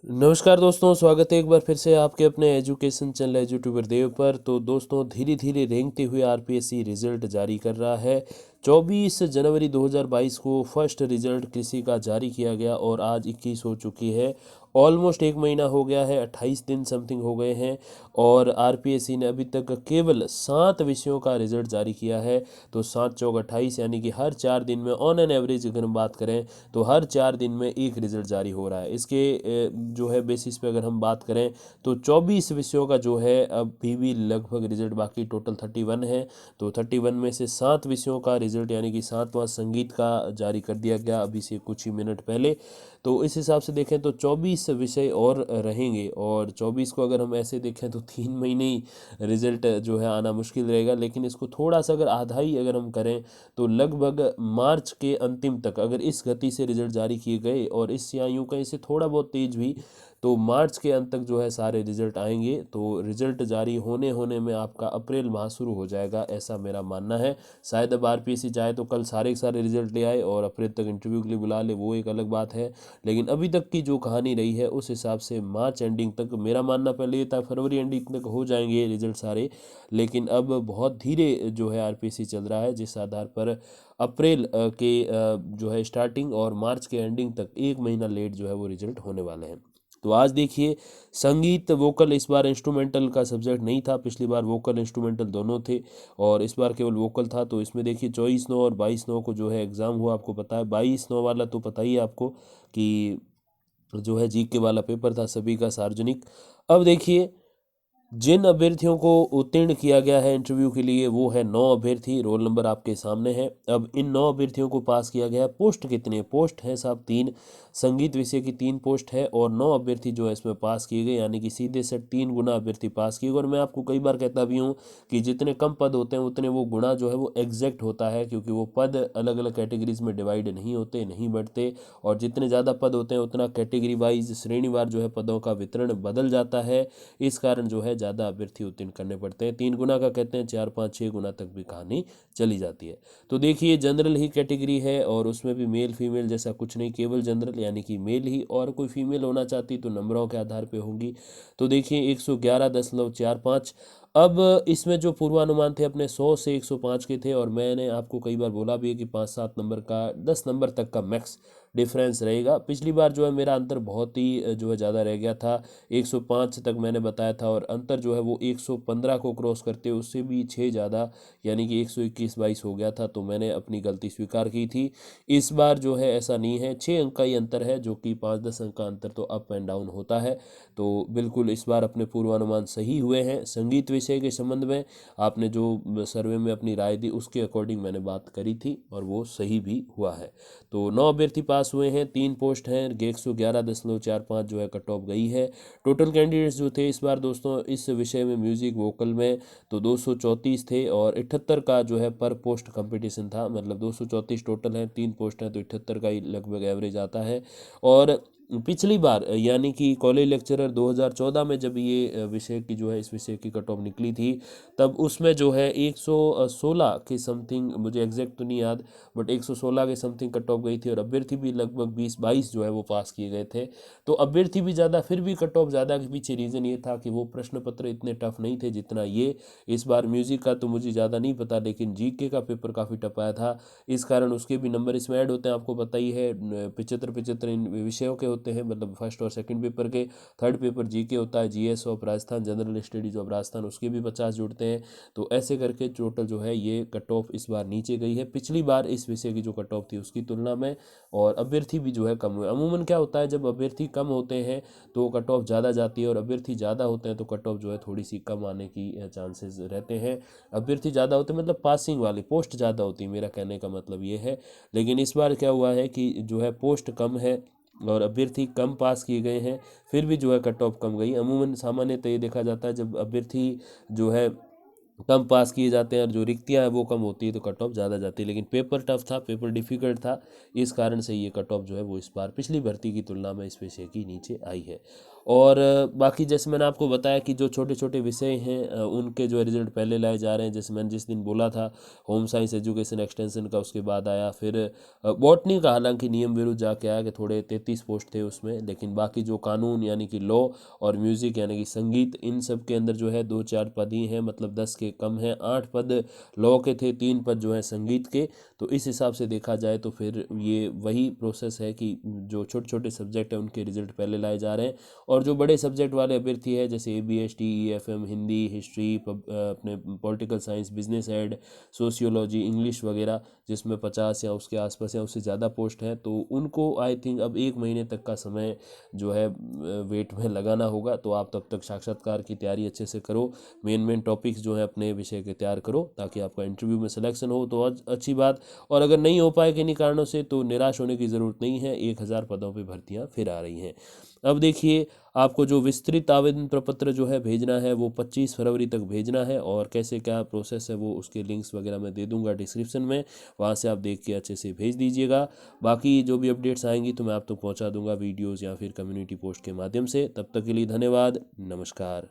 नमस्कार दोस्तों, स्वागत है एक बार फिर से आपके अपने एजुकेशन चैनल यूट्यूबर देव पर। तो दोस्तों, धीरे धीरे रेंगते हुए आरपीएससी रिजल्ट जारी कर रहा है। 24 जनवरी 2022 को फर्स्ट रिजल्ट कृषि का जारी किया गया और आज 21 हो चुकी है। ऑलमोस्ट एक महीना हो गया है, 28 दिन समथिंग हो गए हैं और आरपीएससी ने अभी तक केवल 7 विषयों का रिजल्ट जारी किया है। तो 7 चौक 28, यानी कि हर 4 दिन में ऑन एन एवरेज अगर हम बात करें तो हर 4 दिन में एक रिजल्ट जारी हो रहा है। इसके जो है बेसिस पे अगर हम बात करें तो 24 विषयों का जो है अभी भी लगभग रिजल्ट बाकी, टोटल 31 है। तो 31 में से 7 विषयों का रिजल्ट यानी कि 7वां संगीत का जारी कर दिया गया अभी से कुछ ही मिनट पहले। तो इस हिसाब से देखें तो 24 विषय और रहेंगे और 24 को अगर हम ऐसे देखें तो 3 महीने ही रिजल्ट जो है आना मुश्किल रहेगा। लेकिन इसको थोड़ा सा अगर आधा ही अगर हम करें तो लगभग मार्च के अंतिम तक अगर इस गति से रिजल्ट जारी किए गए और इस या यूं कहीं से थोड़ा बहुत तेज भी, तो मार्च के अंत तक जो है सारे रिजल्ट आएंगे। तो रिजल्ट जारी होने होने में आपका अप्रैल माह शुरू हो जाएगा, ऐसा मेरा मानना है। शायद अब आरपीएससी चाहे तो कल सारे के सारे रिजल्ट ले आए और अप्रैल तक इंटरव्यू के लिए बुला ले, वो एक अलग बात है। लेकिन अभी तक की जो कहानी रही है उस हिसाब से मार्च एंडिंग तक, मेरा मानना पहले ये था फरवरी एंडिंग तक हो जाएंगे रिजल्ट सारे। लेकिन अब बहुत धीरे जो है आरपीएससी चल रहा है, जिस आधार पर अप्रैल के जो है स्टार्टिंग और मार्च के एंडिंग तक एक महीना लेट जो है वो रिजल्ट होने वाले हैं। तो आज देखिए, संगीत वोकल इस बार इंस्ट्रूमेंटल का सब्जेक्ट नहीं था, पिछली बार वोकल इंस्ट्रूमेंटल दोनों थे और इस बार केवल वोकल था। तो इसमें देखिए 24/9 और 22/9 को जो है एग्ज़ाम हुआ, आपको पता है। 22/9 वाला तो पता ही है आपको कि जो है जीके वाला पेपर था सभी का, सार्वजनिक। अब देखिए, जिन अभ्यर्थियों को उत्तीर्ण किया गया है इंटरव्यू के लिए वो है 9 अभ्यर्थी, रोल नंबर आपके सामने है। अब इन 9 अभ्यर्थियों को पास किया गया है। पोस्ट कितने पोस्ट हैं साहब? 3। संगीत विषय की 3 पोस्ट है और 9 अभ्यर्थी जो है इसमें पास किए गए, यानी कि सीधे से 3 गुना अभ्यर्थी पास किए गए। और मैं आपको कई बार कहता भी हूँ कि जितने कम पद होते हैं उतने वो गुणा जो है वो एग्जैक्ट होता है, क्योंकि वो पद अलग अलग कैटेगरीज में डिवाइड नहीं होते, नहीं बढ़ते। और जितने ज़्यादा पद होते हैं उतना कैटेगरी वाइज, श्रेणीवार जो है पदों का वितरण बदल जाता है। इस कारण जो है ज़्यादा अभ्यर्थी उत्तीर्ण करने पड़ते हैं। 3 गुना का कहते हैं, 4 5 6 गुना तक भी कहानी चली जाती है। तो देखिए, जनरल ही कैटेगरी है और उसमें भी मेल फीमेल जैसा कुछ नहीं, केवल जनरल यानी कि मेल ही, और कोई फीमेल होना चाहती तो नंबरों के आधार पे होंगी। तो देखिए 111.45। अब इसमें जो पूर्वानुमान थे अपने 100 से 105 के थे और मैंने आपको कई बार बोला भी है कि 5-7 नंबर का, 10 नंबर तक का मैक्स डिफरेंस रहेगा। पिछली बार जो है मेरा अंतर बहुत ही जो है ज़्यादा रह गया था, 105 तक मैंने बताया था और अंतर जो है वो 115 को क्रॉस करते उससे भी 6 ज़्यादा, यानी कि 121-22 हो गया था। तो मैंने अपनी गलती स्वीकार की थी। इस बार जो है ऐसा नहीं है, 6 अंक का ही अंतर है, जो कि 5-10 अंक का अंतर तो अप एंड डाउन होता है। तो बिल्कुल इस बार अपने पूर्वानुमान सही हुए हैं। संगीत विषय के संबंध में आपने जो सर्वे में अपनी राय दी उसके अकॉर्डिंग मैंने बात करी थी और वो सही भी हुआ है। तो 9 अभ्यर्थी पास हुए हैं, 3 पोस्ट हैं, 111.45 जो है कट ऑफ गई है। टोटल कैंडिडेट्स जो थे इस बार दोस्तों इस विषय में म्यूजिक वोकल में तो 234 थे और 78 का जो है पर पोस्ट कंपटीशन था। मतलब 234 टोटल हैं, 3 पोस्ट हैं तो 78 का ही लगभग एवरेज आता है। और पिछली बार यानी कि कॉलेज लेक्चरर 2014 में जब ये विषय की जो है इस विषय की कट ऑफ निकली थी, तब उसमें जो है 116 के समथिंग, मुझे एग्जैक्ट तो नहीं याद, बट 116 के समथिंग कट ऑफ गई थी और अभ्यर्थी भी लगभग 20-22 जो है वो पास किए गए थे। तो अभ्यर्थी भी ज़्यादा, फिर भी कट ऑफ ज़्यादा के पीछे रीज़न ये था कि वो प्रश्न पत्र इतने टफ नहीं थे जितना ये। इस बार म्यूज़िक का तो मुझे ज़्यादा नहीं पता, लेकिन जीके का पेपर काफ़ी टफ आया था, इस कारण उसके भी नंबर इसमें ऐड होते हैं। आपको पता ही है 75-75 इन विषयों के होते हैं, मतलब फर्स्ट और सेकंड पेपर के। थर्ड पेपर जीके होता है, GS of Rajasthan, general studies of Rajasthan, उसके भी 50 जुड़ते हैं। तो ऐसे करके टोटल जो है ये कट ऑफ इस बार नीचे गई है पिछली बार इस विषय की जो कट ऑफ थी उसकी तुलना में। और अभ्यर्थी भी जो है कम हुए। अमूमन क्या होता है, जब अभ्यर्थी कम होते हैं तो कट ऑफ ज़्यादा जाती है और अभ्यर्थी ज़्यादा होते हैं तो कट ऑफ जो है थोड़ी सी कम आने की चांसेस रहते हैं। अभ्यर्थी ज़्यादा होते हैं मतलब पासिंग वाली पोस्ट ज़्यादा होती है, मेरा कहने का मतलब ये है। लेकिन इस बार क्या हुआ है कि जो है पोस्ट कम है और अभ्यर्थी कम पास किए गए हैं, फिर भी जो है कट ऑफ कम गई। अमूमन सामान्यतः ये देखा जाता है जब अभ्यर्थी जो है कम पास किए जाते हैं और जो रिक्तियाँ हैं वो कम होती है तो कट ऑफ ज़्यादा जाती है। लेकिन पेपर टफ था, पेपर डिफ़िकल्ट था, इस कारण से ये कट ऑफ जो है वो इस बार पिछली भर्ती की तुलना में इस विषय की नीचे आई है। और बाकी जैसे मैंने आपको बताया कि जो छोटे छोटे विषय हैं उनके जो रिजल्ट पहले लाए जा रहे हैं। जैसे मैंने जिस दिन बोला था होम साइंस एजुकेशन एक्सटेंशन का, उसके बाद आया फिर बॉटनी का, हालांकि नियम विरुद्ध जाके आया कि थोड़े 33 पोस्ट थे उसमें, लेकिन बाकी जो कानून यानी कि लॉ और म्यूज़िक यानी कि संगीत, इन सब के अंदर जो है 2-4 पद ही हैं, मतलब 10 के कम हैं। 8 पद लॉ के थे, 3 पद जो हैं संगीत के। तो इस हिसाब से देखा जाए तो फिर ये वही प्रोसेस है कि जो छोटे छोटे सब्जेक्ट हैं उनके रिजल्ट पहले लाए जा रहे हैं, और जो बड़े सब्जेक्ट वाले अभ्यर्थी है जैसे ABS TEFM, हिंदी, हिस्ट्री, अपने political science, business ed, sociology, English वगैरह, जिसमें 50 या उसके आसपास या उससे ज़्यादा पोस्ट हैं, तो उनको आई थिंक अब 1 महीने तक का समय जो है वेट में लगाना होगा। तो आप तब तक साक्षात्कार की तैयारी अच्छे से करो, मेन टॉपिक्स जो है अपने विषय के तैयार करो, ताकि आपका इंटरव्यू में सिलेक्शन हो तो अच्छी बात। और अगर नहीं हो पाए किन्हीं कारणों से तो निराश होने की ज़रूरत नहीं है, 1000 पदों पर भर्तियाँ फिर आ रही हैं। अब देखिए, आपको जो विस्तृत आवेदन प्रपत्र जो है भेजना है वो 25 फरवरी तक भेजना है, और कैसे क्या प्रोसेस है वो उसके लिंक्स वगैरह मैं दे दूंगा डिस्क्रिप्शन में, वहाँ से आप देख के अच्छे से भेज दीजिएगा। बाकी जो भी अपडेट्स आएंगी तो मैं आप तक पहुँचा दूंगा वीडियोज़ या फिर कम्युनिटी पोस्ट के माध्यम से। तब तक के लिए धन्यवाद, नमस्कार।